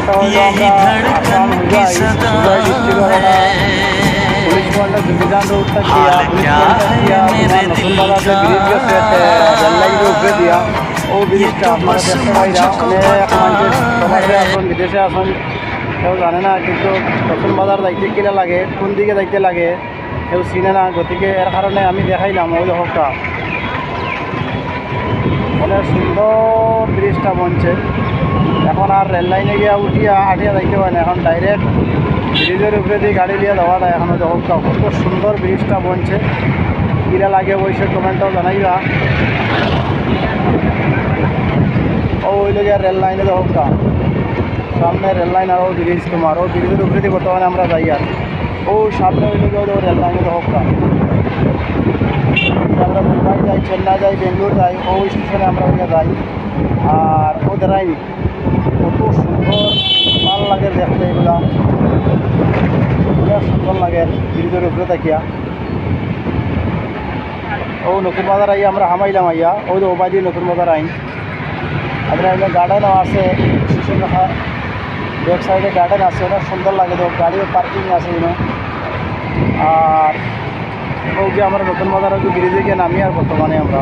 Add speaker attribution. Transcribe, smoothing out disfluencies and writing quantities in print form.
Speaker 1: লোকেশনটা হলো আমরা আসাম হুজাই ডিস্ট্রিক্ট পুলিশ পয়েন্টের দুর্বিধান রোডটা দিয়া পুলিশ পয়েন্টটা দিয়া তোমার নতুন বাজার যে ব্রিজ গেছে রেল লাইনের উপরে দিয়া ও ব্রিজটা আপনারা দেখতে পাইরা অনেক মানুষের সমাজে আসুন বিদেশে আসুন কেউ জানে না, কিন্তু নতুন বাজার যাইতে কিনা লাগে, কোন দিকে যাইতে লাগে কেউ চিনে না। গতিকে এর কারণে আমি দেখাইলাম ওই হোকটা অনেক সুন্দর ব্রিজটা বনছে। এখন আর রেল লাইনে গিয়া উঠিয়া আটিয়া যাইতে পারে না, এখন ডাইরেক্ট ব্রিজের উপরে দিয়ে গাড়ি নিয়ে যাওয়া যায়। এখন ওই হোকটা কত সুন্দর ব্রিজটা বনছে, কিরা লাগে বইসে কমেন্টও জানাইবা। ওই লোক রেল লাইনে হোকটা সামনে রেল লাইন আর ও ব্রিজ তোমার ও ব্রিজের উপরে দিয়ে বর্তমানে আমরা যাই। আর ও সামনে ওই লোক রেল লাইনের হোকটা আমরা মুম্বাই যাই, চেন্নাই যাই, বেঙ্গলোর যাই, ও স্টেশনে আমরা ওইটা যাই। আর ও দেরাই কত সুন্দর ভাল লাগে দেখতে, এগুলা অনেক সুন্দর লাগে ব্রিজের উপরে থাকিয়া। ও নতুন বাজার আই আমরা হামাইলাম আইয়া ওই তো ওবাই দিয়ে নতুন বাজার আইন। আপনার এগুলো গার্ডেনও আছে, স্টেশন রাখার ব্যাক সাইডে গার্ডেন আছে, অনেক সুন্দর লাগে। তো গাড়িও পার্কিং আছে এখানে। আর ওই যে আমরা নতুন বাজার ব্রিজে গিয়ে নামি আর বর্তমানে আমরা